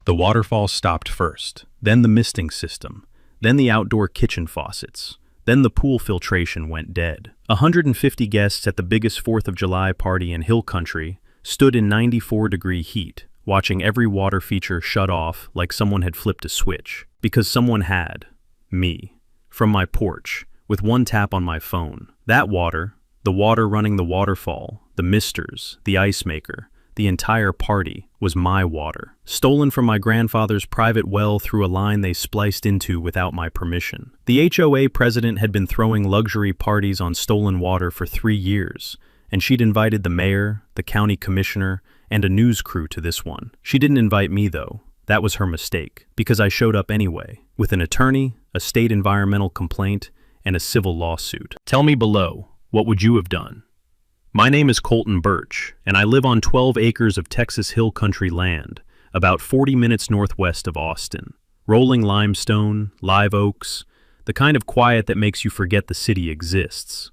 The waterfall stopped first, then the misting system, then the outdoor kitchen faucets, then the pool filtration went dead. 150 guests at the biggest 4th of July party in Hill Country stood in 94-degree heat, watching every water feature shut off like someone had flipped a switch. Because someone had. Me. From my porch, with one tap on my phone. That water, the water running the waterfall, the misters, the ice maker, the entire party, was my water. Stolen from my grandfather's private well through a line they spliced into without my permission. The HOA president had been throwing luxury parties on stolen water for 3 years, and she'd invited the mayor, the county commissioner, and a news crew to this one. She didn't invite me, though. That was her mistake, because I showed up anyway, with an attorney, a state environmental complaint, and a civil lawsuit. Tell me below, what would you have done? My name is Colton Birch, and I live on 12 acres of Texas Hill Country land, about 40 minutes northwest of Austin. Rolling limestone, live oaks, the kind of quiet that makes you forget the city exists.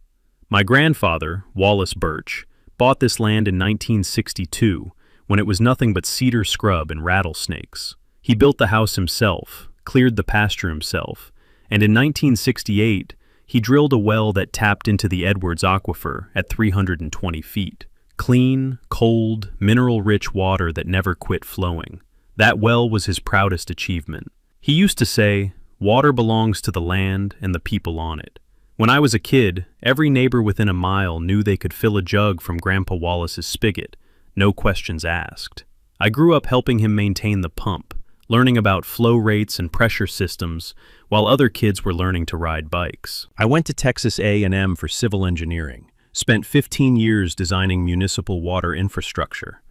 My grandfather, Wallace Birch, bought this land in 1962 when it was nothing but cedar scrub and rattlesnakes. He built the house himself, cleared the pasture himself, and in 1968, he drilled a well that tapped into the Edwards Aquifer at 320 feet. Clean, cold, mineral-rich water that never quit flowing. That well was his proudest achievement. He used to say, "Water belongs to the land and the people on it." When I was a kid, every neighbor within a mile knew they could fill a jug from Grandpa Wallace's spigot, no questions asked. I grew up helping him maintain the pump, learning about flow rates and pressure systems, while other kids were learning to ride bikes. I went to Texas A&M for civil engineering, spent 15 years designing municipal water infrastructure,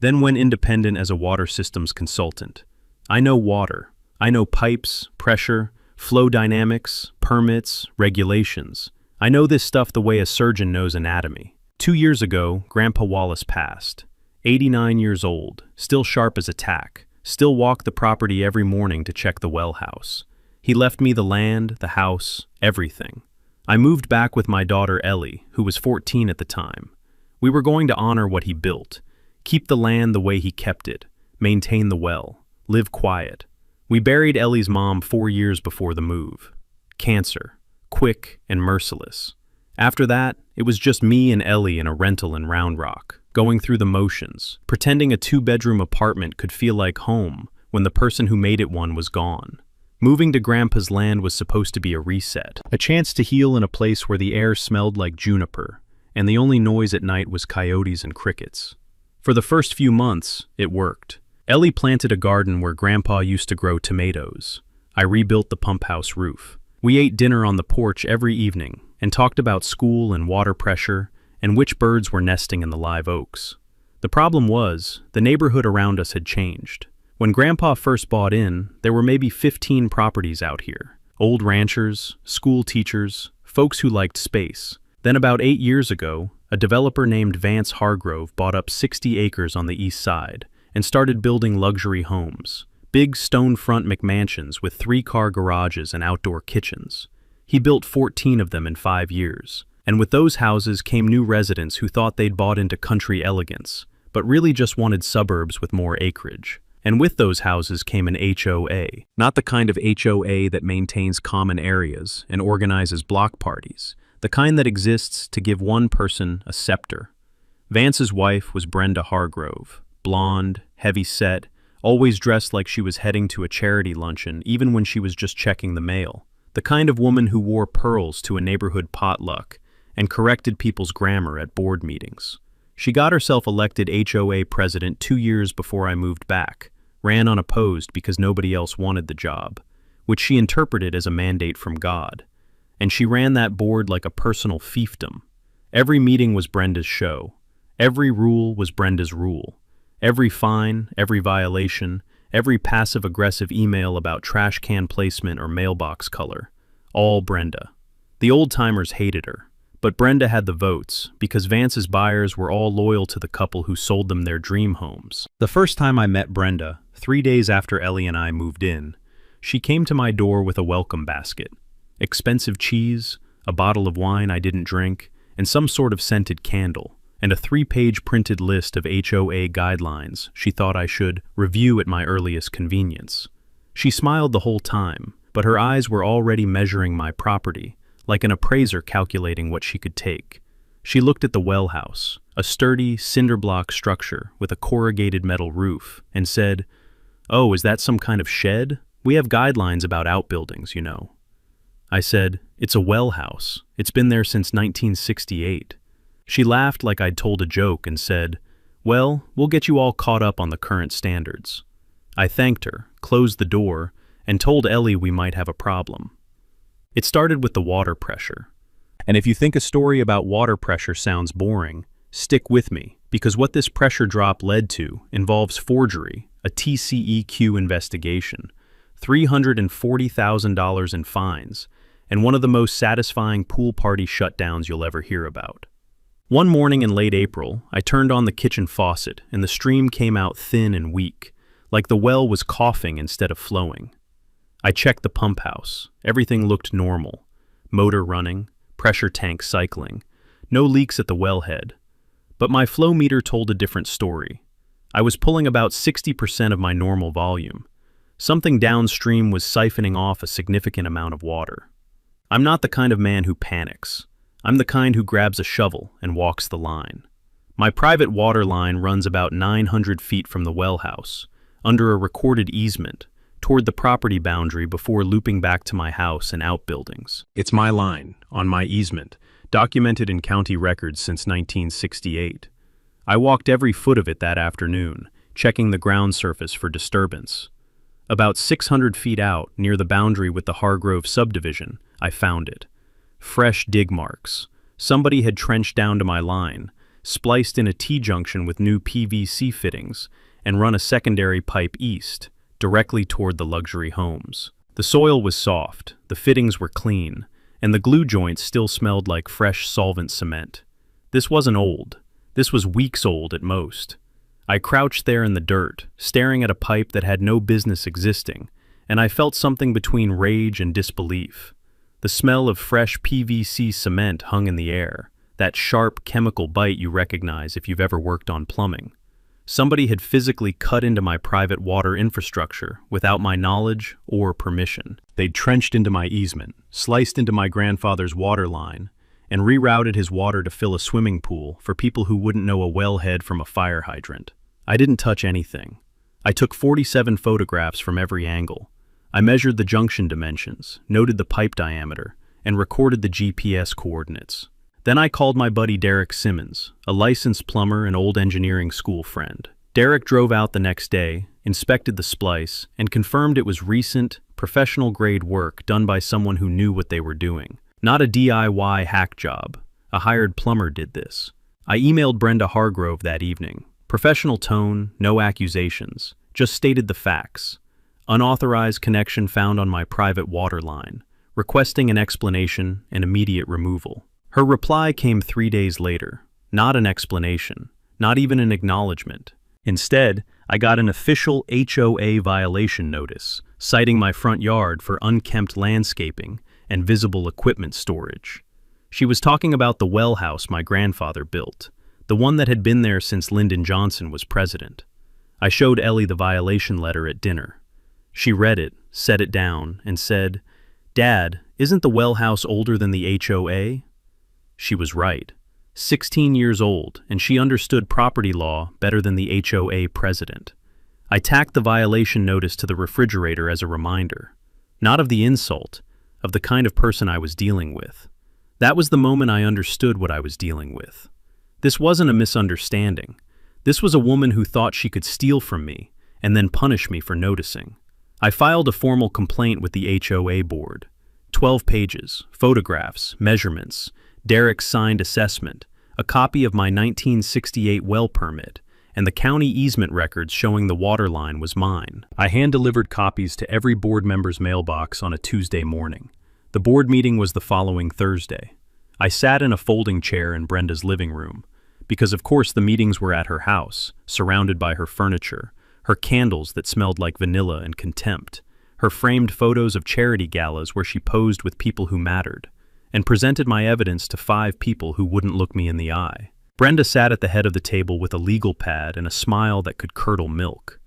then went independent as a water systems consultant. I know water. I know pipes, pressure, flow dynamics, permits, regulations. I know this stuff the way a surgeon knows anatomy. 2 years ago, Grandpa Wallace passed. 89 years old, still sharp as a tack, still walked the property every morning to check the well house. He left me the land, the house, everything. I moved back with my daughter Ellie, who was 14 at the time. We were going to honor what he built, keep the land the way he kept it, maintain the well, live quiet. We buried Ellie's mom 4 years before the move. Cancer, quick and merciless. After that, it was just me and Ellie in a rental in Round Rock, going through the motions, pretending a 2-bedroom apartment could feel like home when the person who made it one was gone. Moving to Grandpa's land was supposed to be a reset, a chance to heal in a place where the air smelled like juniper, and the only noise at night was coyotes and crickets. For the first few months, it worked. Ellie planted a garden where Grandpa used to grow tomatoes. I rebuilt the pump house roof. We ate dinner on the porch every evening and talked about school and water pressure and which birds were nesting in the live oaks. The problem was, the neighborhood around us had changed. When Grandpa first bought in, there were maybe 15 properties out here. Old ranchers, school teachers, folks who liked space. Then about 8 years ago, a developer named Vance Hargrove bought up 60 acres on the east side and started building luxury homes. Big stone front McMansions with 3-car garages and outdoor kitchens. He built 14 of them in 5 years. And with those houses came new residents who thought they'd bought into country elegance, but really just wanted suburbs with more acreage. And with those houses came an HOA, not the kind of HOA that maintains common areas and organizes block parties, the kind that exists to give one person a scepter. Vance's wife was Brenda Hargrove, blonde, heavy-set, always dressed like she was heading to a charity luncheon even when she was just checking the mail. The kind of woman who wore pearls to a neighborhood potluck and corrected people's grammar at board meetings. She got herself elected HOA president 2 years before I moved back, ran unopposed because nobody else wanted the job, which she interpreted as a mandate from God. And she ran that board like a personal fiefdom. Every meeting was Brenda's show. Every rule was Brenda's rule. Every fine, every violation, every passive-aggressive email about trash can placement or mailbox color. All Brenda. The old-timers hated her. But Brenda had the votes, because Vance's buyers were all loyal to the couple who sold them their dream homes. The first time I met Brenda, 3 days after Ellie and I moved in, she came to my door with a welcome basket. Expensive cheese, a bottle of wine I didn't drink, and some sort of scented candle. and a 3-page printed list of HOA guidelines she thought I should review at my earliest convenience. She smiled the whole time, but her eyes were already measuring my property, like an appraiser calculating what she could take. She looked at the well house, a sturdy, cinder-block structure with a corrugated metal roof, and said, "Oh, is that some kind of shed? We have guidelines about outbuildings, you know." I said, "It's a well house. It's been there since 1968. She laughed like I'd told a joke and said, "Well, we'll get you all caught up on the current standards." I thanked her, closed the door, and told Ellie we might have a problem. It started with the water pressure. And if you think a story about water pressure sounds boring, stick with me, because what this pressure drop led to involves forgery, a TCEQ investigation, $340,000 in fines, and one of the most satisfying pool party shutdowns you'll ever hear about. One morning in late April, I turned on the kitchen faucet and the stream came out thin and weak, like the well was coughing instead of flowing. I checked the pump house. Everything looked normal. Motor running, pressure tank cycling, no leaks at the wellhead. But my flow meter told a different story. I was pulling about 60% of my normal volume. Something downstream was siphoning off a significant amount of water. I'm not the kind of man who panics. I'm the kind who grabs a shovel and walks the line. My private water line runs about 900 feet from the well house, under a recorded easement, toward the property boundary before looping back to my house and outbuildings. It's my line, on my easement, documented in county records since 1968. I walked every foot of it that afternoon, checking the ground surface for disturbance. About 600 feet out, near the boundary with the Hargrove subdivision, I found it. Fresh dig marks. Somebody had trenched down to my line, spliced in a T-junction with new PVC fittings, and run a secondary pipe east, directly toward the luxury homes. The soil was soft, the fittings were clean, and the glue joints still smelled like fresh solvent cement. This wasn't old. This was weeks old at most. I crouched there in the dirt, staring at a pipe that had no business existing, and I felt something between rage and disbelief. The smell of fresh PVC cement hung in the air, that sharp chemical bite you recognize if you've ever worked on plumbing. Somebody had physically cut into my private water infrastructure without my knowledge or permission. They'd trenched into my easement, sliced into my grandfather's water line, and rerouted his water to fill a swimming pool for people who wouldn't know a wellhead from a fire hydrant. I didn't touch anything. I took 47 photographs from every angle. I measured the junction dimensions, noted the pipe diameter, and recorded the GPS coordinates. Then I called my buddy Derek Simmons, a licensed plumber and old engineering school friend. Derek drove out the next day, inspected the splice, and confirmed it was recent, professional-grade work done by someone who knew what they were doing. Not a DIY hack job. A hired plumber did this. I emailed Brenda Hargrove that evening. Professional tone, no accusations, just stated the facts. Unauthorized connection found on my private water line, requesting an explanation and immediate removal. Her reply came 3 days later. Not an explanation, not even an acknowledgement. Instead, I got an official HOA violation notice, citing my front yard for unkempt landscaping and visible equipment storage. She was talking about the well house my grandfather built, the one that had been there since Lyndon Johnson was president. I showed Ellie the violation letter at dinner. She read it, set it down, and said, "Dad, isn't the well house older than the HOA?" She was right. 16 years old, and she understood property law better than the HOA president. I tacked the violation notice to the refrigerator as a reminder, not of the insult, of the kind of person I was dealing with. That was the moment I understood what I was dealing with. This wasn't a misunderstanding. This was a woman who thought she could steal from me and then punish me for noticing. I filed a formal complaint with the HOA board. 12 pages, photographs, measurements, Derek's signed assessment, a copy of my 1968 well permit, and the county easement records showing the water line was mine. I hand-delivered copies to every board member's mailbox on a Tuesday morning. The board meeting was the following Thursday. I sat in a folding chair in Brenda's living room, because of course the meetings were at her house, surrounded by her furniture, her candles that smelled like vanilla and contempt, her framed photos of charity galas where she posed with people who mattered, and presented my evidence to 5 people who wouldn't look me in the eye. Brenda sat at the head of the table with a legal pad and a smile that could curdle milk.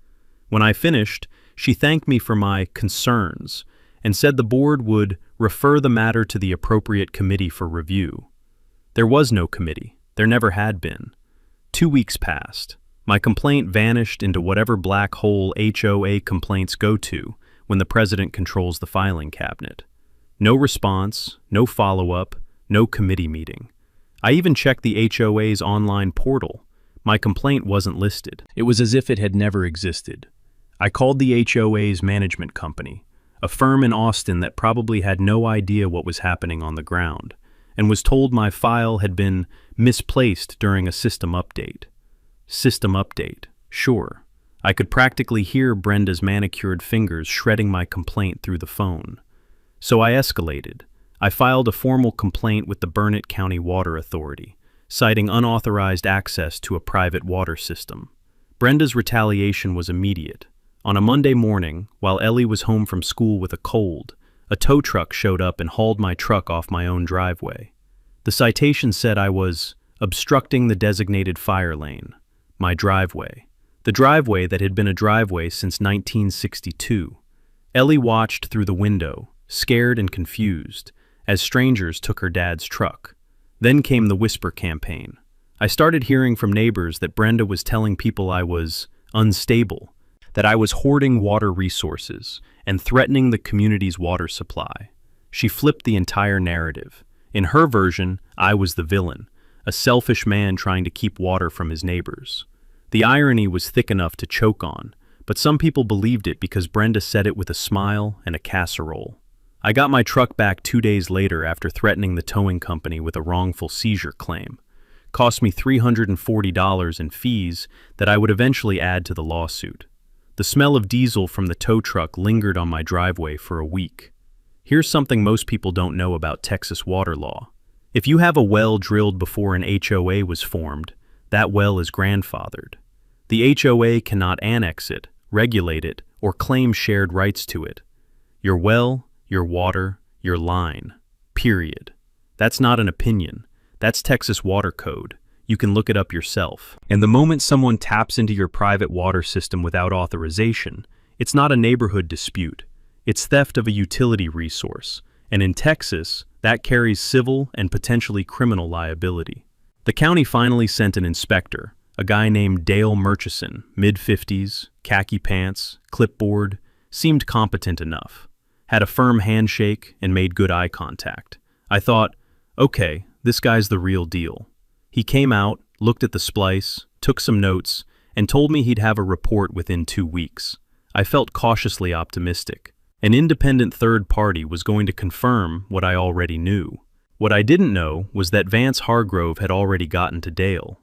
When I finished, she thanked me for my concerns and said the board would refer the matter to the appropriate committee for review. There was no committee. There never had been. 2 weeks passed. My complaint vanished into whatever black hole HOA complaints go to when the president controls the filing cabinet. No response, no follow-up, no committee meeting. I even checked the HOA's online portal. My complaint wasn't listed. It was as if it had never existed. I called the HOA's management company, a firm in Austin that probably had no idea what was happening on the ground, and was told my file had been misplaced during a system update. System update, sure. I could practically hear Brenda's manicured fingers shredding my complaint through the phone. So I escalated. I filed a formal complaint with the Burnett County Water Authority, citing unauthorized access to a private water system. Brenda's retaliation was immediate. On a Monday morning, while Ellie was home from school with a cold, a tow truck showed up and hauled my truck off my own driveway. The citation said I was obstructing the designated fire lane, my driveway. The driveway that had been a driveway since 1962. Ellie watched through the window, scared and confused, as strangers took her dad's truck. Then came the whisper campaign. I started hearing from neighbors that Brenda was telling people I was unstable, that I was hoarding water resources and threatening the community's water supply. She flipped the entire narrative. In her version, I was the villain, a selfish man trying to keep water from his neighbors. The irony was thick enough to choke on, but some people believed it because Brenda said it with a smile and a casserole. I got my truck back 2 days later after threatening the towing company with a wrongful seizure claim. Cost me $340 in fees that I would eventually add to the lawsuit. The smell of diesel from the tow truck lingered on my driveway for a week. Here's something most people don't know about Texas water law. If you have a well drilled before an HOA was formed, that well is grandfathered. The HOA cannot annex it, regulate it, or claim shared rights to it. Your well, your water, your line. Period. That's not an opinion. That's Texas water code. You can look it up yourself. And the moment someone taps into your private water system without authorization, it's not a neighborhood dispute. It's theft of a utility resource. And in Texas, that carries civil and potentially criminal liability. The county finally sent an inspector, a guy named Dale Murchison, mid-50s, khaki pants, clipboard, seemed competent enough. Had a firm handshake and made good eye contact. I thought, okay, this guy's the real deal. He came out, looked at the splice, took some notes, and told me he'd have a report within 2 weeks. I felt cautiously optimistic. An independent third party was going to confirm what I already knew. What I didn't know was that Vance Hargrove had already gotten to Dale.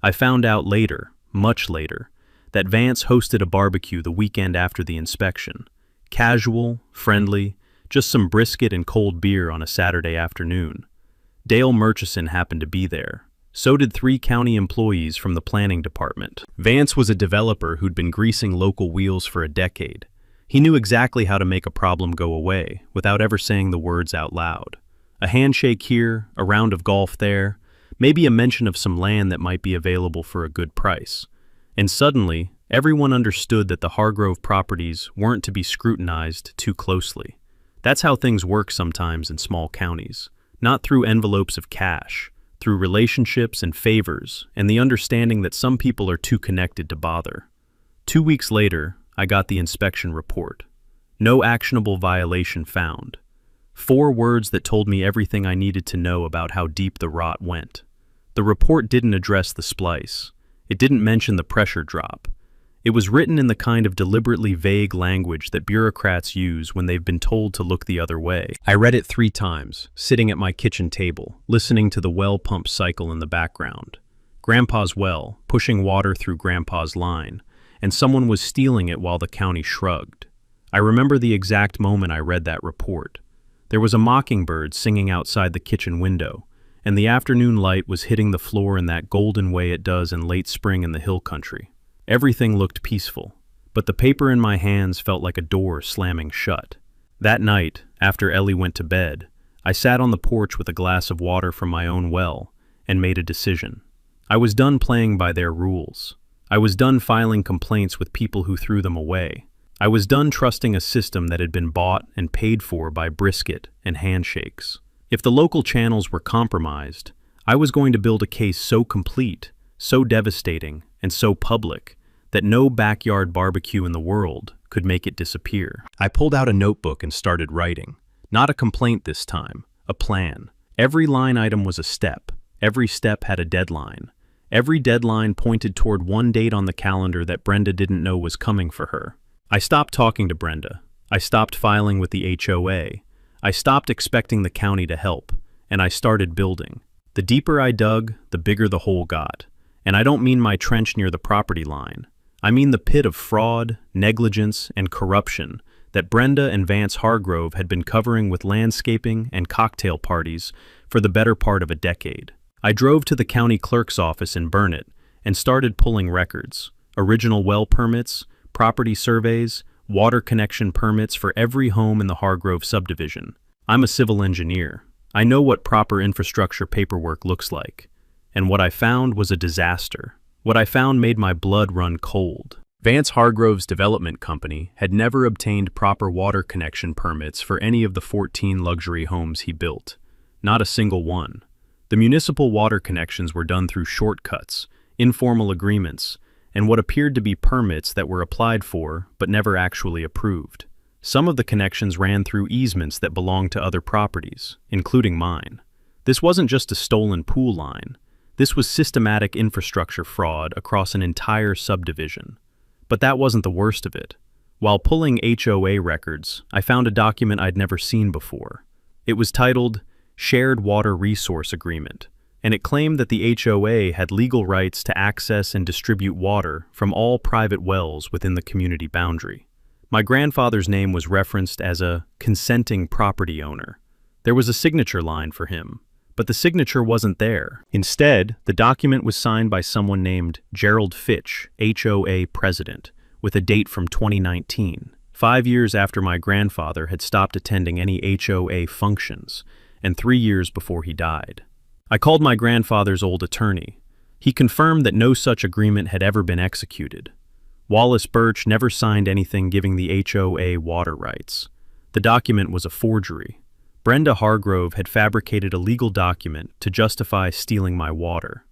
I found out later, much later, that Vance hosted a barbecue the weekend after the inspection. Casual, friendly, just some brisket and cold beer on a Saturday afternoon. Dale Murchison happened to be there. So did 3 county employees from the planning department. Vance was a developer who'd been greasing local wheels for a decade. He knew exactly how to make a problem go away without ever saying the words out loud. A handshake here, a round of golf there, maybe a mention of some land that might be available for a good price. And suddenly, everyone understood that the Hargrove properties weren't to be scrutinized too closely. That's how things work sometimes in small counties, not through envelopes of cash, through relationships and favors and the understanding that some people are too connected to bother. 2 weeks later, I got the inspection report. No actionable violation found. 4 words that told me everything I needed to know about how deep the rot went. The report didn't address the splice. It didn't mention the pressure drop. It was written in the kind of deliberately vague language that bureaucrats use when they've been told to look the other way. I read it 3 times, sitting at my kitchen table, listening to the well pump cycle in the background. Grandpa's well, pushing water through Grandpa's line, and someone was stealing it while the county shrugged. I remember the exact moment I read that report. There was a mockingbird singing outside the kitchen window, and the afternoon light was hitting the floor in that golden way it does in late spring in the hill country. Everything looked peaceful, but the paper in my hands felt like a door slamming shut. That night, after Ellie went to bed, I sat on the porch with a glass of water from my own well and made a decision. I was done playing by their rules. I was done filing complaints with people who threw them away. I was done trusting a system that had been bought and paid for by brisket and handshakes. If the local channels were compromised, I was going to build a case so complete, so devastating, and so public that no backyard barbecue in the world could make it disappear. I pulled out a notebook and started writing. Not a complaint this time, a plan. Every line item was a step. Every step had a deadline. Every deadline pointed toward one date on the calendar that Brenda didn't know was coming for her. I stopped talking to Brenda. I stopped filing with the HOA. I stopped expecting the county to help, and I started building. The deeper I dug, the bigger the hole got. And I don't mean my trench near the property line. I mean the pit of fraud, negligence, and corruption that Brenda and Vance Hargrove had been covering with landscaping and cocktail parties for the better part of a decade. I drove to the county clerk's office in Burnet and started pulling records, original well permits, property surveys, water connection permits for every home in the Hargrove subdivision. I'm a civil engineer. I know what proper infrastructure paperwork looks like. And what I found was a disaster. What I found made my blood run cold. Vance Hargrove's development company had never obtained proper water connection permits for any of the 14 luxury homes he built. Not a single one. The municipal water connections were done through shortcuts, informal agreements, and what appeared to be permits that were applied for but never actually approved. Some of the connections ran through easements that belonged to other properties, including mine. This wasn't just a stolen pool line. This was systematic infrastructure fraud across an entire subdivision. But that wasn't the worst of it. While pulling HOA records, I found a document I'd never seen before. It was titled Shared Water Resource Agreement, and it claimed that the HOA had legal rights to access and distribute water from all private wells within the community boundary. My grandfather's name was referenced as a consenting property owner. There was a signature line for him, but the signature wasn't there. Instead, the document was signed by someone named Gerald Fitch, HOA president, with a date from 2019, 5 years after my grandfather had stopped attending any HOA functions, and 3 years before he died. I called my grandfather's old attorney. He confirmed that no such agreement had ever been executed. Wallace Birch never signed anything giving the HOA water rights. The document was a forgery. Brenda Hargrove had fabricated a legal document to justify stealing my water.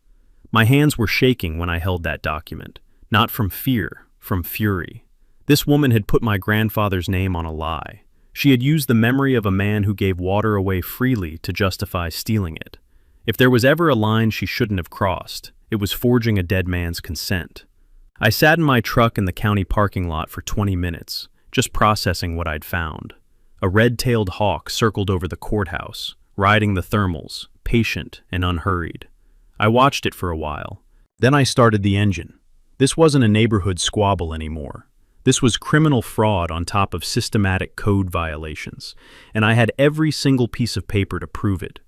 My hands were shaking when I held that document, not from fear, from fury. This woman had put my grandfather's name on a lie. She had used the memory of a man who gave water away freely to justify stealing it. If there was ever a line she shouldn't have crossed, it was forging a dead man's consent. I sat in my truck in the county parking lot for 20 minutes, just processing what I'd found. A red-tailed hawk circled over the courthouse, riding the thermals, patient and unhurried. I watched it for a while. Then I started the engine. This wasn't a neighborhood squabble anymore. This was criminal fraud on top of systematic code violations, and I had every single piece of paper to prove it.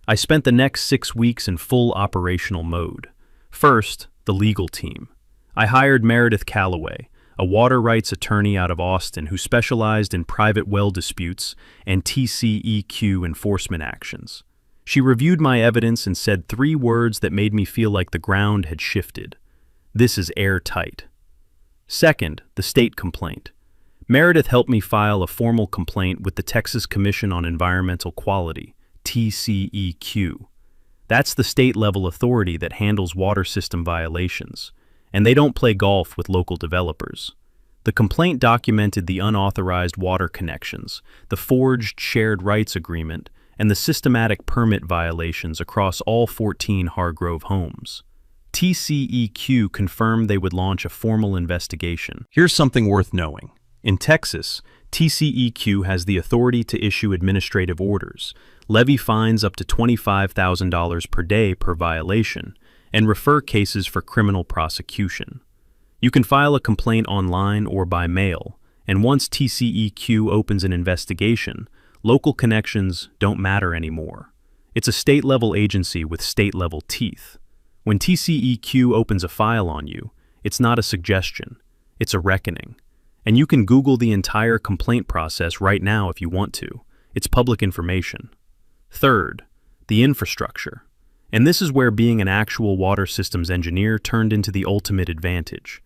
I spent the next 6 weeks in full operational mode. First, the legal team. I hired Meredith Calloway, a water rights attorney out of Austin who specialized in private well disputes and TCEQ enforcement actions. She reviewed my evidence and said 3 words that made me feel like the ground had shifted. This is airtight. Second, the state complaint. Meredith helped me file a formal complaint with the Texas Commission on Environmental Quality, TCEQ. That's the state-level authority that handles water system violations, and they don't play golf with local developers. The complaint documented the unauthorized water connections, the forged shared rights agreement, and the systematic permit violations across all 14 Hargrove homes. TCEQ confirmed they would launch a formal investigation. Here's something worth knowing. In Texas, TCEQ has the authority to issue administrative orders, levy fines up to $25,000 per day per violation, and refer cases for criminal prosecution. You can file a complaint online or by mail, and once TCEQ opens an investigation, local connections don't matter anymore. It's a state-level agency with state-level teeth. When TCEQ opens a file on you, it's not a suggestion, it's a reckoning. And you can Google the entire complaint process right now if you want to. It's public information. Third, the infrastructure. And this is where being an actual water systems engineer turned into the ultimate advantage.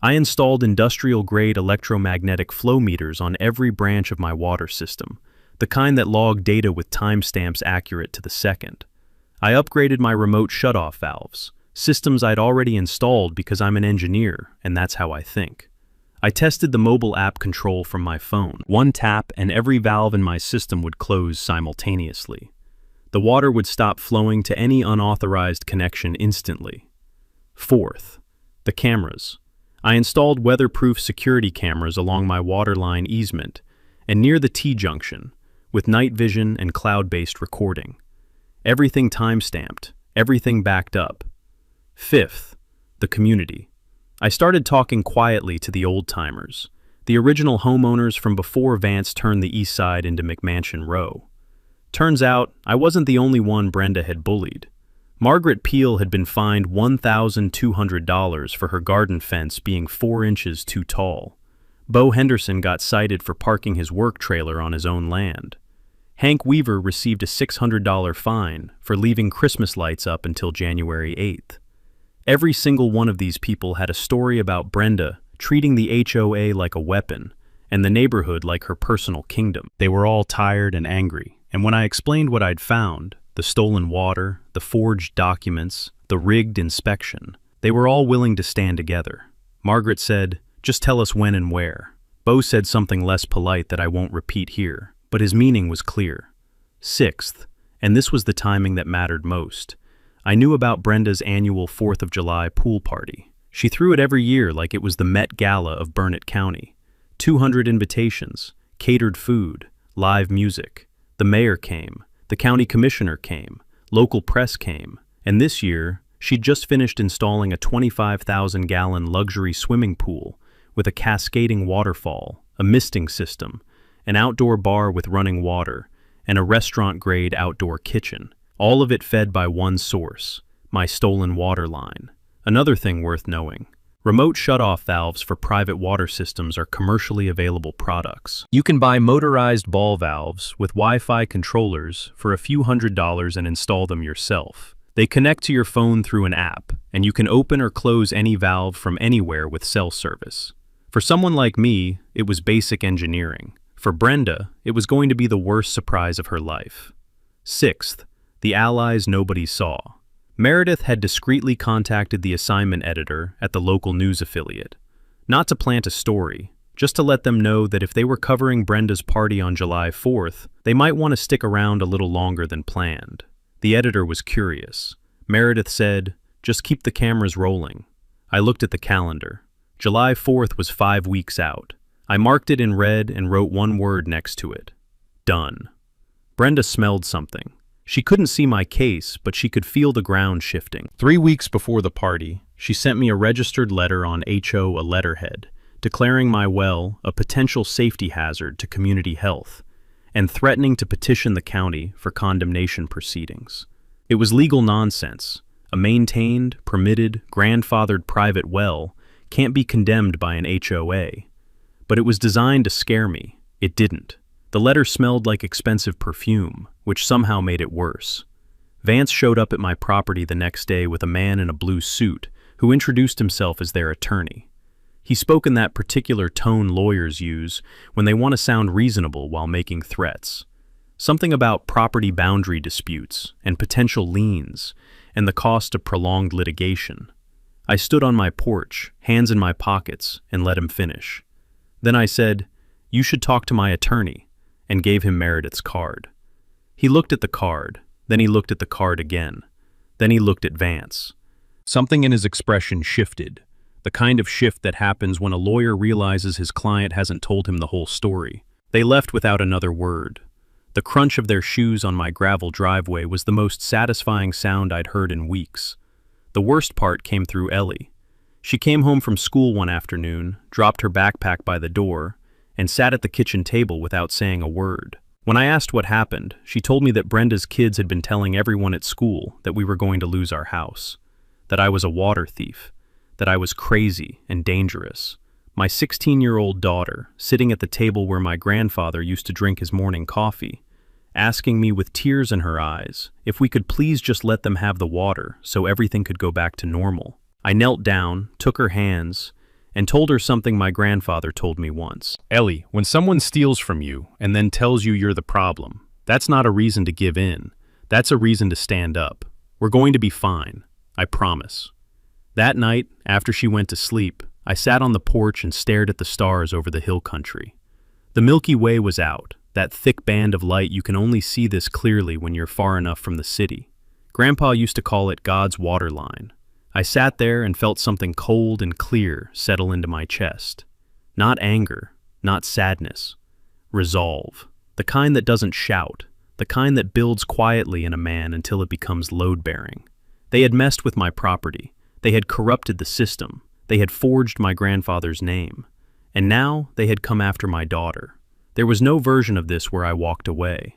I installed industrial-grade electromagnetic flow meters on every branch of my water system, the kind that log data with timestamps accurate to the second. I upgraded my remote shutoff valves, systems I'd already installed because I'm an engineer, and that's how I think. I tested the mobile app control from my phone. One tap and every valve in my system would close simultaneously. The water would stop flowing to any unauthorized connection instantly. Fourth, the cameras. I installed weatherproof security cameras along my waterline easement and near the T-junction, with night vision and cloud-based recording. Everything time-stamped, everything backed up. Fifth, the community. I started talking quietly to the old-timers, the original homeowners from before Vance turned the east side into McMansion Row. Turns out, I wasn't the only one Brenda had bullied. Margaret Peel had been fined $1,200 for her garden fence being 4 inches too tall. Bo Henderson got cited for parking his work trailer on his own land. Hank Weaver received a $600 fine for leaving Christmas lights up until January 8th. Every single one of these people had a story about Brenda treating the HOA like a weapon and the neighborhood like her personal kingdom. They were all tired and angry, and when I explained what I'd found, the stolen water, the forged documents, the rigged inspection, they were all willing to stand together. Margaret said, "Just tell us when and where." Bo said something less polite that I won't repeat here, but his meaning was clear. Sixth, and this was the timing that mattered most, I knew about Brenda's annual 4th of July pool party. She threw it every year like it was the Met Gala of Burnett County. 200 invitations, catered food, live music. The mayor came. The county commissioner came, local press came, and this year, she'd just finished installing a 25,000-gallon luxury swimming pool with a cascading waterfall, a misting system, an outdoor bar with running water, and a restaurant-grade outdoor kitchen, all of it fed by one source, my stolen water line. Another thing worth knowing. Remote shutoff valves for private water systems are commercially available products. You can buy motorized ball valves with Wi-Fi controllers for a few $100s and install them yourself. They connect to your phone through an app, and you can open or close any valve from anywhere with cell service. For someone like me, it was basic engineering. For Brenda, it was going to be the worst surprise of her life. Sixth, the allies nobody saw. Meredith had discreetly contacted the assignment editor at the local news affiliate, not to plant a story, just to let them know that if they were covering Brenda's party on July 4th, they might want to stick around a little longer than planned. The editor was curious. Meredith said, "Just keep the cameras rolling." I looked at the calendar. July 4th was 5 weeks out. I marked it in red and wrote one word next to it. Done. Brenda smelled something. She couldn't see my case, but she could feel the ground shifting. 3 weeks before the party, she sent me a registered letter on HOA letterhead, declaring my well a potential safety hazard to community health, and threatening to petition the county for condemnation proceedings. It was legal nonsense. A maintained, permitted, grandfathered private well can't be condemned by an HOA. But it was designed to scare me. It didn't. The letter smelled like expensive perfume, which somehow made it worse. Vance showed up at my property the next day with a man in a blue suit who introduced himself as their attorney. He spoke in that particular tone lawyers use when they want to sound reasonable while making threats. Something about property boundary disputes and potential liens and the cost of prolonged litigation. I stood on my porch, hands in my pockets, and let him finish. Then I said, "You should talk to my attorney," and gave him Meredith's card. He looked at the card, then he looked at the card again. Then he looked at Vance. Something in his expression shifted, the kind of shift that happens when a lawyer realizes his client hasn't told him the whole story. They left without another word. The crunch of their shoes on my gravel driveway was the most satisfying sound I'd heard in weeks. The worst part came through Ellie. She came home from school one afternoon, dropped her backpack by the door, and sat at the kitchen table without saying a word. When I asked what happened, she told me that Brenda's kids had been telling everyone at school that we were going to lose our house, that I was a water thief, that I was crazy and dangerous. My 16-year-old daughter, sitting at the table where my grandfather used to drink his morning coffee, asking me with tears in her eyes if we could please just let them have the water so everything could go back to normal. I knelt down, took her hands, and told her something my grandfather told me once. Ellie, when someone steals from you and then tells you you're the problem, that's not a reason to give in. That's a reason to stand up. We're going to be fine. I promise. That night, after she went to sleep, I sat on the porch and stared at the stars over the hill country. The Milky Way was out, that thick band of light. You can only see this clearly when you're far enough from the city. Grandpa used to call it God's waterline. I sat there and felt something cold and clear settle into my chest. Not anger, not sadness. Resolve. The kind that doesn't shout, the kind that builds quietly in a man until it becomes load-bearing. They had messed with my property. They had corrupted the system. They had forged my grandfather's name. And now they had come after my daughter. There was no version of this where I walked away.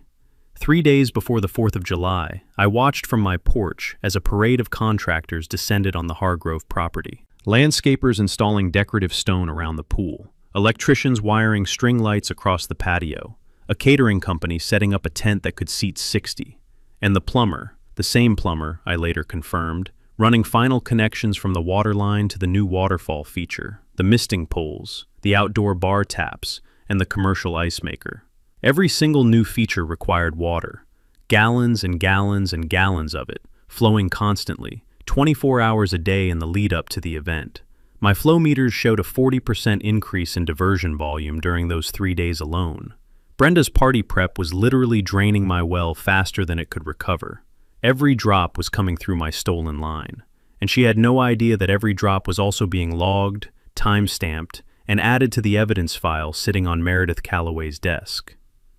3 days before the 4th of July, I watched from my porch as a parade of contractors descended on the Hargrove property. Landscapers installing decorative stone around the pool, electricians wiring string lights across the patio, a catering company setting up a tent that could seat 60, and the plumber, the same plumber, I later confirmed, running final connections from the water line to the new waterfall feature, the misting poles, the outdoor bar taps, and the commercial ice maker. Every single new feature required water, gallons and gallons and gallons of it, flowing constantly, 24 hours a day in the lead-up to the event. My flow meters showed a 40% increase in diversion volume during those 3 days alone. Brenda's party prep was literally draining my well faster than it could recover. Every drop was coming through my stolen line, and she had no idea that every drop was also being logged, time-stamped, and added to the evidence file sitting on Meredith Calloway's desk.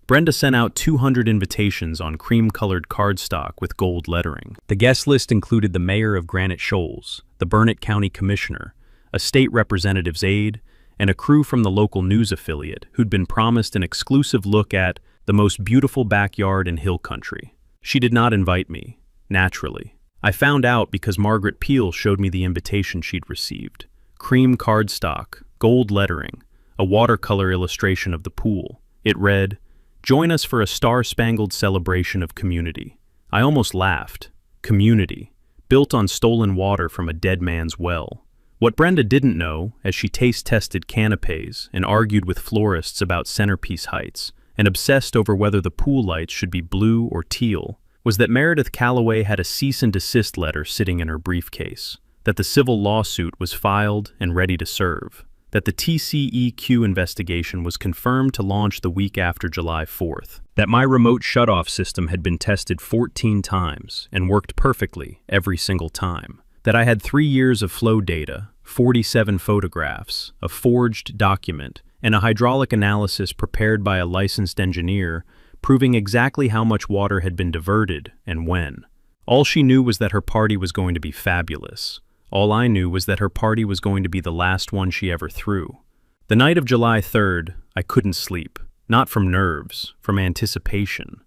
Brenda sent out 200 invitations on cream-colored cardstock with gold lettering. The guest list included the mayor of Granite Shoals, the Burnett County commissioner, a state representative's aide, and a crew from the local news affiliate who'd been promised an exclusive look at the most beautiful backyard in hill country. She did not invite me, naturally. I found out because Margaret Peel showed me the invitation she'd received. Cream cardstock, gold lettering, a watercolor illustration of the pool. It read, "Join us for a star-spangled celebration of community." I almost laughed. Community, built on stolen water from a dead man's well. What Brenda didn't know, as she taste-tested canapes and argued with florists about centerpiece heights, and obsessed over whether the pool lights should be blue or teal, was that Meredith Calloway had a cease and desist letter sitting in her briefcase, that the civil lawsuit was filed and ready to serve, that the TCEQ investigation was confirmed to launch the week after July 4th, that my remote shutoff system had been tested 14 times and worked perfectly every single time, that I had 3 years of flow data, 47 photographs, a forged document, and a hydraulic analysis prepared by a licensed engineer proving exactly how much water had been diverted and when. All she knew was that her party was going to be fabulous. All I knew was that her party was going to be the last one she ever threw. The night of July 3rd, I couldn't sleep. Not from nerves, from anticipation.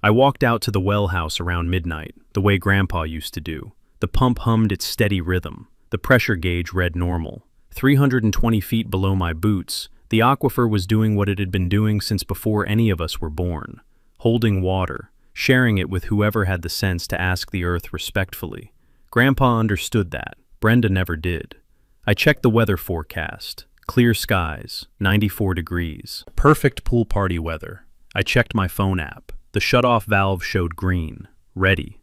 I walked out to the well house around midnight, the way Grandpa used to do. The pump hummed its steady rhythm. The pressure gauge read normal. 320 feet below my boots, the aquifer was doing what it had been doing since before any of us were born. Holding water, sharing it with whoever had the sense to ask the earth respectfully. Grandpa understood that. Brenda never did. I checked the weather forecast. Clear skies, 94 degrees. Perfect pool party weather. I checked my phone app. The shutoff valve showed green. Ready.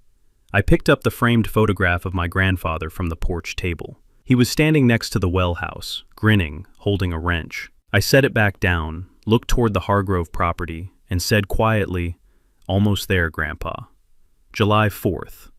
I picked up the framed photograph of my grandfather from the porch table. He was standing next to the well house, grinning, holding a wrench. I set it back down, looked toward the Hargrove property, and said quietly, "Almost there, Grandpa." July 4th.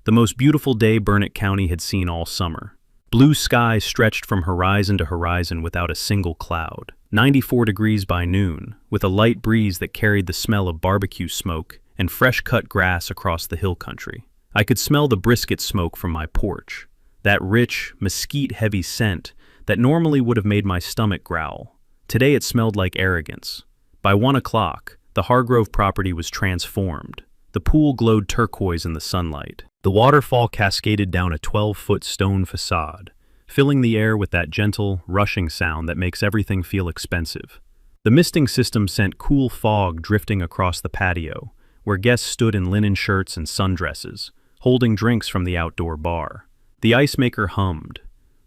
The most beautiful day Burnett County had seen all summer. Blue sky stretched from horizon to horizon without a single cloud. 94 degrees by noon, with a light breeze that carried the smell of barbecue smoke and fresh-cut grass across the hill country. I could smell the brisket smoke from my porch, that rich, mesquite-heavy scent that normally would have made my stomach growl. Today it smelled like arrogance. By 1 o'clock, the Hargrove property was transformed. The pool glowed turquoise in the sunlight. The waterfall cascaded down a 12-foot stone facade, filling the air with that gentle, rushing sound that makes everything feel expensive. The misting system sent cool fog drifting across the patio, where guests stood in linen shirts and sundresses, holding drinks from the outdoor bar. The ice maker hummed.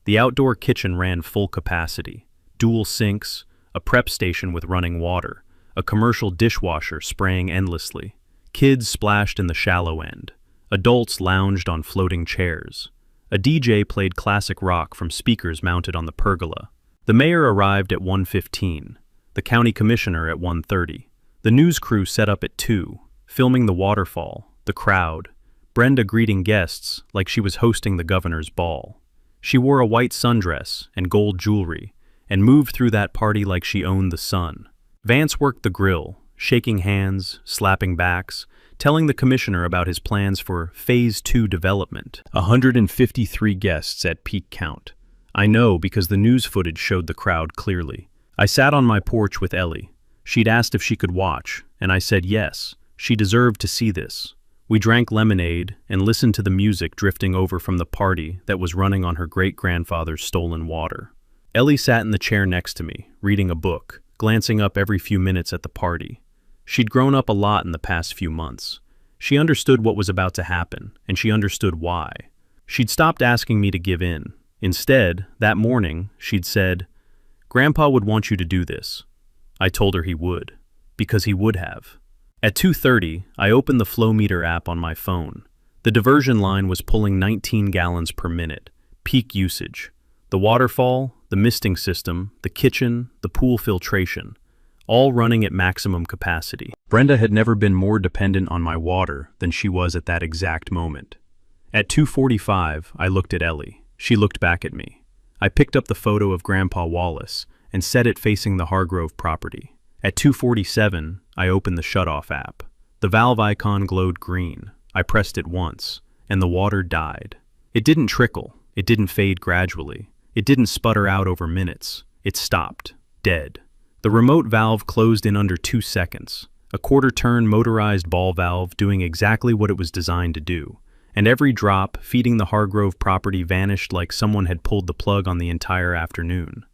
The outdoor kitchen ran full capacity. Dual sinks, a prep station with running water, a commercial dishwasher spraying endlessly. Kids splashed in the shallow end. Adults lounged on floating chairs. A DJ played classic rock from speakers mounted on the pergola. The mayor arrived at 1:15, the county commissioner at 1:30. The news crew set up at 2, filming the waterfall, the crowd, Brenda greeting guests like she was hosting the governor's ball. She wore a white sundress and gold jewelry and moved through that party like she owned the sun. Vance worked the grill, shaking hands, slapping backs, telling the commissioner about his plans for Phase 2 development. 153 guests at peak count. I know because the news footage showed the crowd clearly. I sat on my porch with Ellie. She'd asked if she could watch, and I said yes, she deserved to see this. We drank lemonade and listened to the music drifting over from the party that was running on her great-grandfather's stolen water. Ellie sat in the chair next to me, reading a book, glancing up every few minutes at the party. She'd grown up a lot in the past few months. She understood what was about to happen, and she understood why. She'd stopped asking me to give in. Instead, that morning, she'd said, "Grandpa would want you to do this." I told her he would, because he would have. At 2:30, I opened the flow meter app on my phone. The diversion line was pulling 19 gallons per minute, peak usage. The waterfall, the misting system, the kitchen, the pool filtration, all running at maximum capacity. Brenda had never been more dependent on my water than she was at that exact moment. At 2:45, I looked at Ellie. She looked back at me. I picked up the photo of Grandpa Wallace and set it facing the Hargrove property. At 2:47, I opened the shutoff app. The valve icon glowed green. I pressed it once, and the water died. It didn't trickle. It didn't fade gradually. It didn't sputter out over minutes. It stopped, dead. The remote valve closed in under 2 seconds, a quarter-turn motorized ball valve doing exactly what it was designed to do, and every drop feeding the Hargrove property vanished like someone had pulled the plug on the entire afternoon.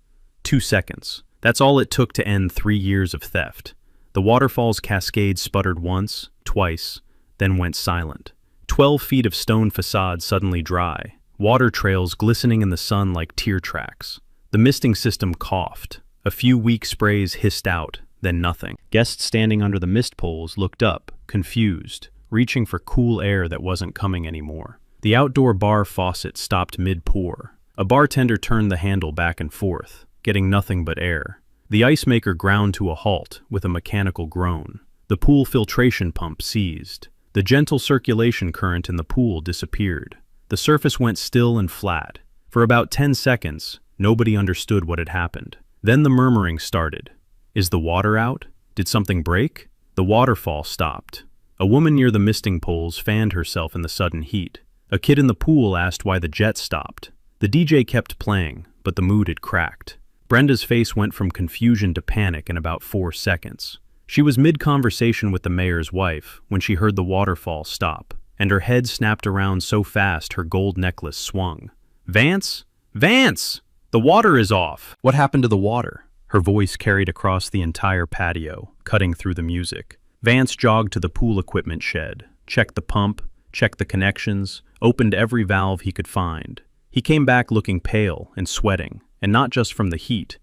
2 seconds. That's all it took to end 3 years of theft. The waterfall's cascade sputtered once, twice, then went silent. 12 feet of stone facade suddenly dry, water trails glistening in the sun like tear tracks. The misting system coughed. A few weak sprays hissed out, then nothing. Guests standing under the mist poles looked up, confused, reaching for cool air that wasn't coming anymore. The outdoor bar faucet stopped mid-pour. A bartender turned the handle back and forth, getting nothing but air. The ice maker ground to a halt with a mechanical groan. The pool filtration pump seized. The gentle circulation current in the pool disappeared. The surface went still and flat. For about 10 seconds, nobody understood what had happened. Then the murmuring started. Is the water out? Did something break? The waterfall stopped. A woman near the misting poles fanned herself in the sudden heat. A kid in the pool asked why the jet stopped. The DJ kept playing, but the mood had cracked. Brenda's face went from confusion to panic in about 4 seconds. She was mid-conversation with the mayor's wife when she heard the waterfall stop, and her head snapped around so fast her gold necklace swung. "Vance? Vance! The water is off!" "What happened to the water?" Her voice carried across the entire patio, cutting through the music. Vance jogged to the pool equipment shed, checked the pump, checked the connections, opened every valve he could find. He came back looking pale and sweating, and not just from the heat.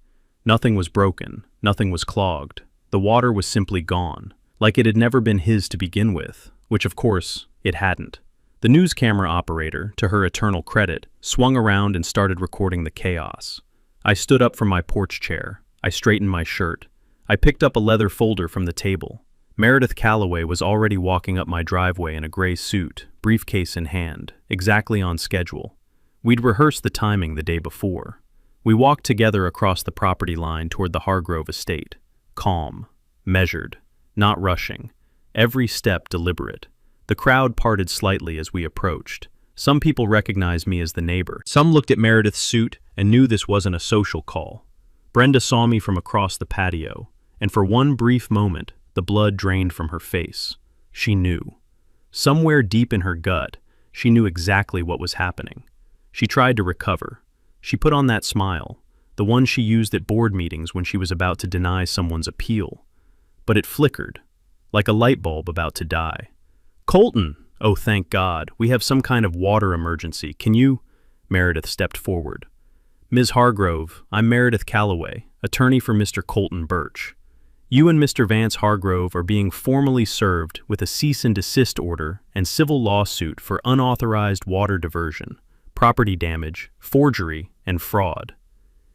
Nothing was broken, nothing was clogged. The water was simply gone, like it had never been his to begin with, which of course, it hadn't. The news camera operator, to her eternal credit, swung around and started recording the chaos. I stood up from my porch chair. I straightened my shirt. I picked up a leather folder from the table. Meredith Calloway was already walking up my driveway in a gray suit, briefcase in hand, exactly on schedule. We'd rehearsed the timing the day before. We walked together across the property line toward the Hargrove estate. Calm, measured, not rushing, every step deliberate. The crowd parted slightly as we approached. Some people recognized me as the neighbor. Some looked at Meredith's suit and knew this wasn't a social call. Brenda saw me from across the patio, and for one brief moment, the blood drained from her face. She knew. Somewhere deep in her gut, she knew exactly what was happening. She tried to recover. She put on that smile, the one she used at board meetings when she was about to deny someone's appeal. But it flickered, like a light bulb about to die. "Colton! Oh, thank God. We have some kind of water emergency. Can you—" Meredith stepped forward. "Ms. Hargrove, I'm Meredith Calloway, attorney for Mr. Colton Birch. You and Mr. Vance Hargrove are being formally served with a cease and desist order and civil lawsuit for unauthorized water diversion, property damage, forgery, and fraud."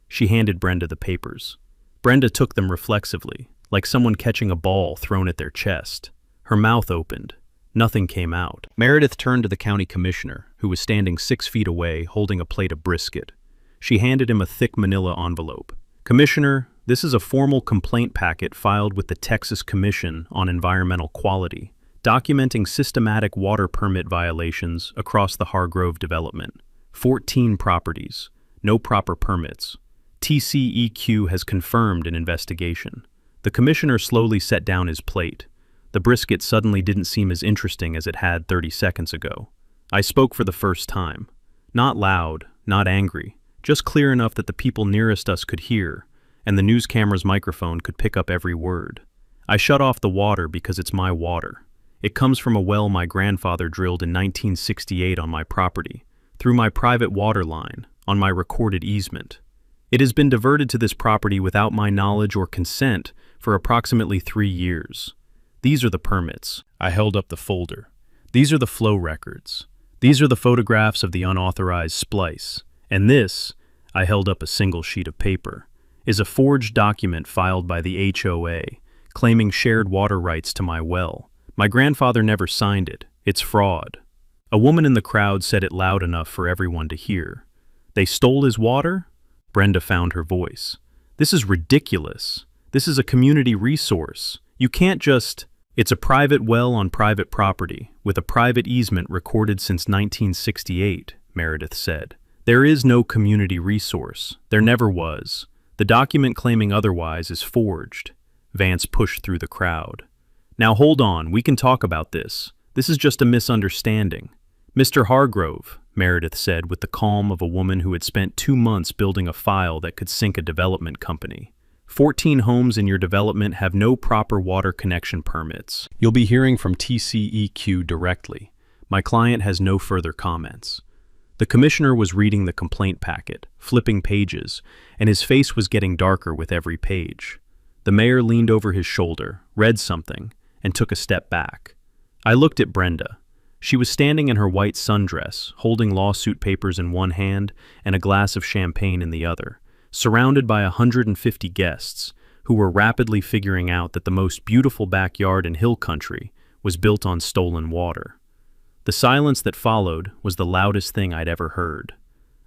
She handed Brenda the papers. Brenda took them reflexively, like someone catching a ball thrown at their chest. Her mouth opened. Nothing came out. Meredith turned to the county commissioner, who was standing 6 feet away holding a plate of brisket. She handed him a thick manila envelope. "Commissioner, this is a formal complaint packet filed with the Texas Commission on Environmental Quality, documenting systematic water permit violations across the Hargrove development. 14 properties, no proper permits. TCEQ has confirmed an investigation." The commissioner slowly set down his plate. The brisket suddenly didn't seem as interesting as it had 30 seconds ago. I spoke for the first time. Not loud, not angry, just clear enough that the people nearest us could hear, and the news camera's microphone could pick up every word. "I shut off the water because it's my water. It comes from a well my grandfather drilled in 1968 on my property, through my private water line, on my recorded easement. It has been diverted to this property without my knowledge or consent for approximately 3 years. These are the permits." I held up the folder. "These are the flow records. These are the photographs of the unauthorized splice. And this," I held up a single sheet of paper, "is a forged document filed by the HOA, claiming shared water rights to my well. My grandfather never signed it. It's fraud." A woman in the crowd said it loud enough for everyone to hear. "They stole his water?" Brenda found her voice. "This is ridiculous. This is a community resource. You can't just—" "It's a private well on private property, with a private easement recorded since 1968, Meredith said. "There is no community resource. There never was. The document claiming otherwise is forged." Vance pushed through the crowd. "Now hold on, we can talk about this. This is just a misunderstanding." "Mr. Hargrove," Meredith said with the calm of a woman who had spent 2 months building a file that could sink a development company. 14 homes in your development have no proper water connection permits. You'll be hearing from TCEQ directly. My client has no further comments." The commissioner was reading the complaint packet, flipping pages, and his face was getting darker with every page. The mayor leaned over his shoulder, read something, and took a step back. I looked at Brenda. She was standing in her white sundress, holding lawsuit papers in one hand and a glass of champagne in the other, surrounded by 150 guests who were rapidly figuring out that the most beautiful backyard in hill country was built on stolen water. The silence that followed was the loudest thing I'd ever heard.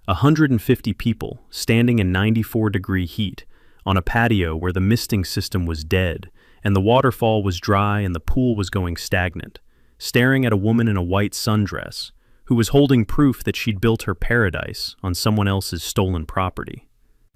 150 people standing in 94-degree heat on a patio where the misting system was dead and the waterfall was dry and the pool was going stagnant, staring at a woman in a white sundress who was holding proof that she'd built her paradise on someone else's stolen property.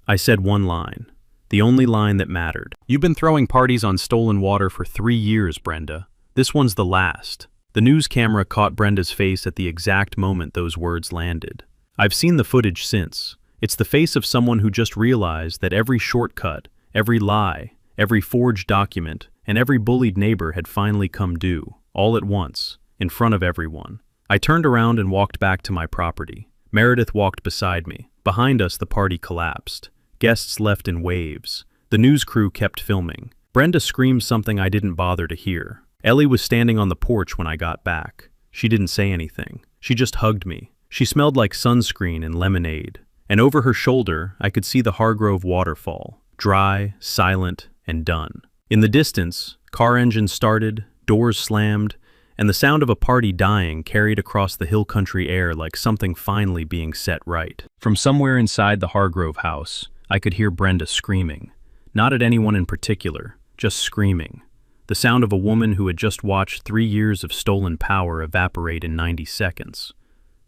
I said one line, the only line that mattered. "You've been throwing parties on stolen water for 3 years, Brenda. This one's the last." The news camera caught Brenda's face at the exact moment those words landed. I've seen the footage since. It's the face of someone who just realized that every shortcut, every lie, every forged document, and every bullied neighbor had finally come due, all at once, in front of everyone. I turned around and walked back to my property. Meredith walked beside me. Behind us, the party collapsed. Guests left in waves. The news crew kept filming. Brenda screamed something I didn't bother to hear. Ellie was standing on the porch when I got back. She didn't say anything. She just hugged me. She smelled like sunscreen and lemonade. And over her shoulder, I could see the Hargrove waterfall, dry, silent, and done. In the distance, car engines started, doors slammed, and the sound of a party dying carried across the hill country air like something finally being set right. From somewhere inside the Hargrove house, I could hear Brenda screaming. Not at anyone in particular, just screaming. The sound of a woman who had just watched 3 years of stolen power evaporate in 90 seconds.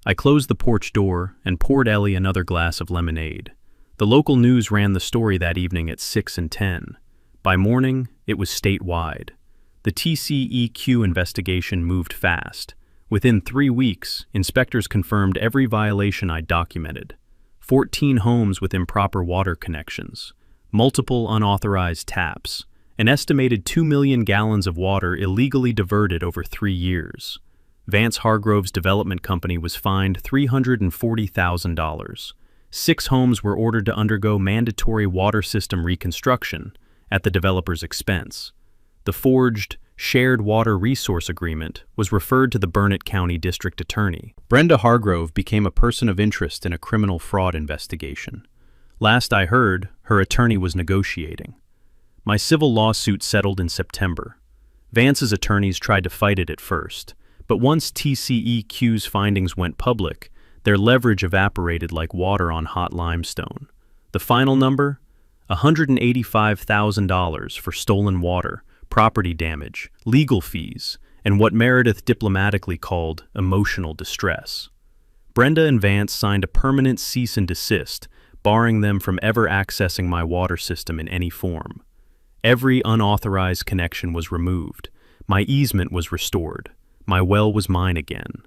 I closed the porch door and poured Ellie another glass of lemonade. The local news ran the story that evening at 6 and 10. By morning, it was statewide. The TCEQ investigation moved fast. Within 3 weeks, inspectors confirmed every violation I documented. 14 homes with improper water connections, multiple unauthorized taps, An estimated 2 million gallons of water illegally diverted over 3 years. Vance Hargrove's development company was fined $340,000. 6 homes were ordered to undergo mandatory water system reconstruction at the developer's expense. The forged Shared Water Resource Agreement was referred to the Burnett County District Attorney. Brenda Hargrove became a person of interest in a criminal fraud investigation. Last I heard, her attorney was negotiating. My civil lawsuit settled in September. Vance's attorneys tried to fight it at first, but once TCEQ's findings went public, their leverage evaporated like water on hot limestone. The final number? $185,000 for stolen water, property damage, legal fees, and what Meredith diplomatically called emotional distress. Brenda and Vance signed a permanent cease and desist, barring them from ever accessing my water system in any form. Every unauthorized connection was removed. My easement was restored. My well was mine again.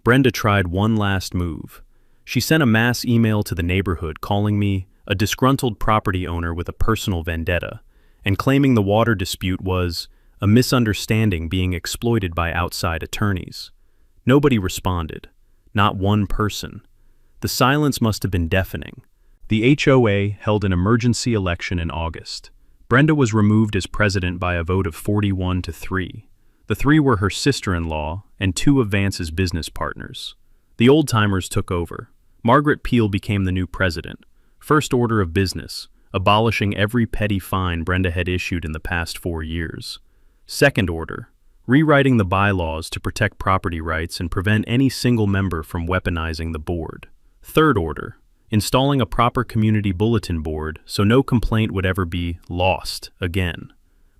Brenda tried one last move. She sent a mass email to the neighborhood calling me a disgruntled property owner with a personal vendetta, and claiming the water dispute was a misunderstanding being exploited by outside attorneys. Nobody responded. Not one person. The silence must have been deafening. The HOA held an emergency election in August. Brenda was removed as president by a vote of 41-3. The 3 were her sister-in-law and 2 of Vance's business partners. The old-timers took over. Margaret Peel became the new president. First order of business, abolishing every petty fine Brenda had issued in the past 4 years. Second order, rewriting the bylaws to protect property rights and prevent any single member from weaponizing the board. Third order, installing a proper community bulletin board so no complaint would ever be lost again.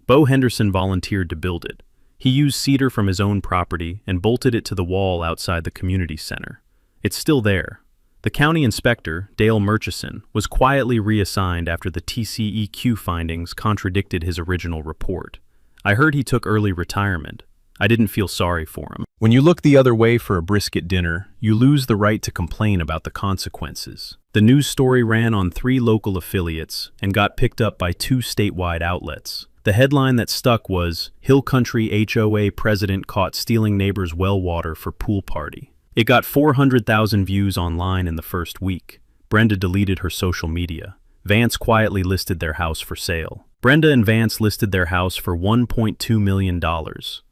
Bo Henderson volunteered to build it. He used cedar from his own property and bolted it to the wall outside the community center. It's still there. The county inspector, Dale Murchison, was quietly reassigned after the TCEQ findings contradicted his original report. I heard he took early retirement. I didn't feel sorry for him. When you look the other way for a brisket dinner, you lose the right to complain about the consequences. The news story ran on 3 local affiliates and got picked up by 2 statewide outlets. The headline that stuck was, "Hill Country HOA President Caught Stealing Neighbor's Well Water for Pool Party." It got 400,000 views online in the first week. Brenda deleted her social media. Vance quietly listed their house for sale. Brenda and Vance listed their house for $1.2 million.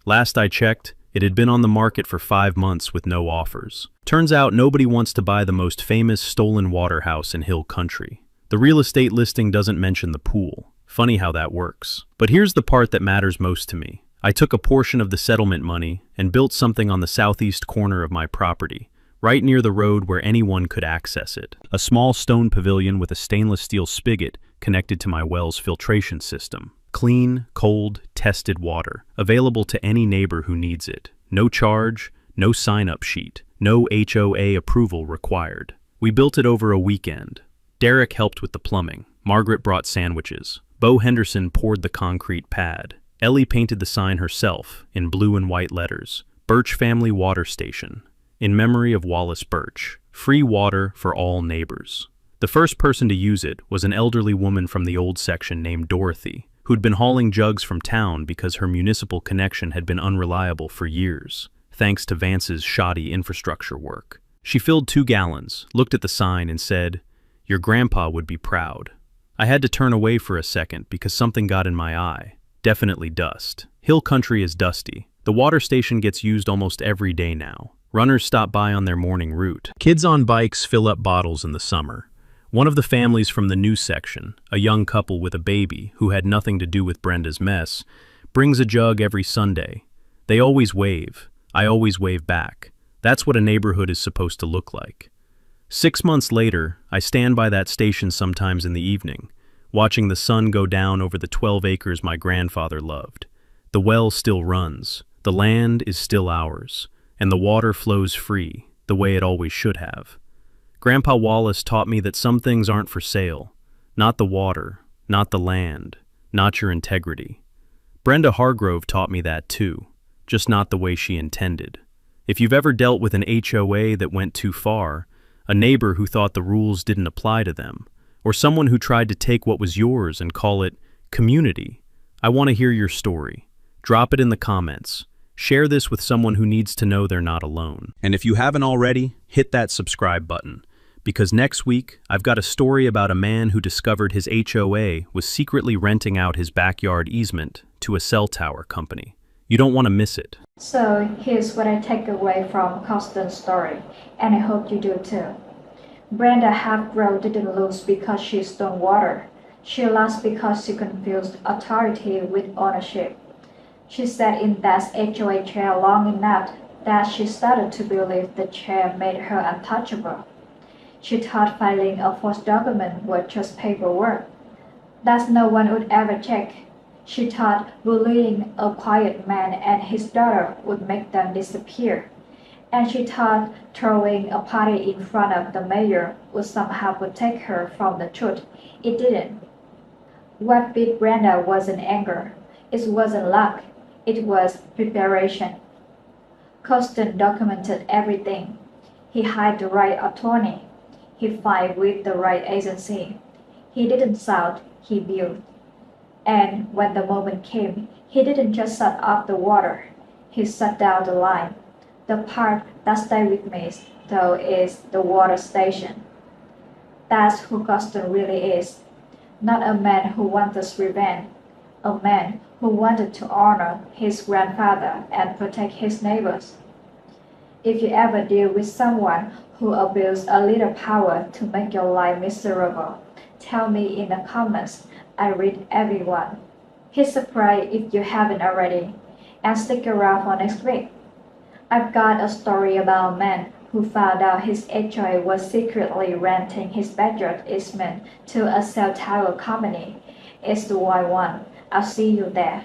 Last I checked, it had been on the market for 5 months with no offers. Turns out nobody wants to buy the most famous stolen water house in Hill Country. The real estate listing doesn't mention the pool. Funny how that works. But here's the part that matters most to me. I took a portion of the settlement money and built something on the southeast corner of my property, right near the road where anyone could access it. A small stone pavilion with a stainless steel spigot connected to my well's filtration system. Clean, cold, tested water, available to any neighbor who needs it. No charge, no sign-up sheet, no HOA approval required. We built it over a weekend. Derek helped with the plumbing. Margaret brought sandwiches. Bo Henderson poured the concrete pad. Ellie painted the sign herself, in blue and white letters. Birch Family Water Station. In memory of Wallace Birch. Free water for all neighbors. The first person to use it was an elderly woman from the old section named Dorothy, who'd been hauling jugs from town because her municipal connection had been unreliable for years, thanks to Vance's shoddy infrastructure work. She filled 2 gallons, looked at the sign and said, "Your grandpa would be proud." I had to turn away for a second because something got in my eye. Definitely dust. Hill Country is dusty. The water station gets used almost every day now. Runners stop by on their morning route. Kids on bikes fill up bottles in the summer. One of the families from the new section, a young couple with a baby who had nothing to do with Brenda's mess, brings a jug every Sunday. They always wave. I always wave back. That's what a neighborhood is supposed to look like. 6 months later, I stand by that station sometimes in the evening, watching the sun go down over the 12 acres my grandfather loved. The well still runs, the land is still ours, and the water flows free, the way it always should have. Grandpa Wallace taught me that some things aren't for sale. Not the water, not the land, not your integrity. Brenda Hargrove taught me that too, just not the way she intended. If you've ever dealt with an HOA that went too far, a neighbor who thought the rules didn't apply to them, or someone who tried to take what was yours and call it community, I want to hear your story. Drop it in the comments. Share this with someone who needs to know they're not alone. And if you haven't already, hit that subscribe button. Because next week, I've got a story about a man who discovered his HOA was secretly renting out his backyard easement to a cell tower company. You don't want to miss it. So here's what I take away from Constance's story, and I hope you do too. Brenda Halfgrow didn't lose because she stoned water. She lost because she confused authority with ownership. She sat in that HOA chair long enough that she started to believe the chair made her untouchable. She thought filing a false document was just paperwork that no one would ever check. She thought bullying a quiet man and his daughter would make them disappear. And she thought throwing a party in front of the mayor would somehow protect her from the truth. It didn't. What beat Brenda wasn't anger. It wasn't luck. It was preparation. Costin documented everything. He hired the right attorney. He filed with the right agency. He didn't shout, he built. And when the moment came, he didn't just shut off the water. He shut down the line. The part that stayed with me, though, is the water station. That's who Costin really is. Not a man who wanted revenge. A man who wanted to honor his grandfather and protect his neighbors. If you ever deal with someone who abused a little power to make your life miserable, tell me in the comments. I read everyone. Hit subscribe if you haven't already, and stick around for next week. I've got a story about a man who found out his HOA was secretly renting his backyard easement to a cell tower company. It's the wild one. I'll see you there.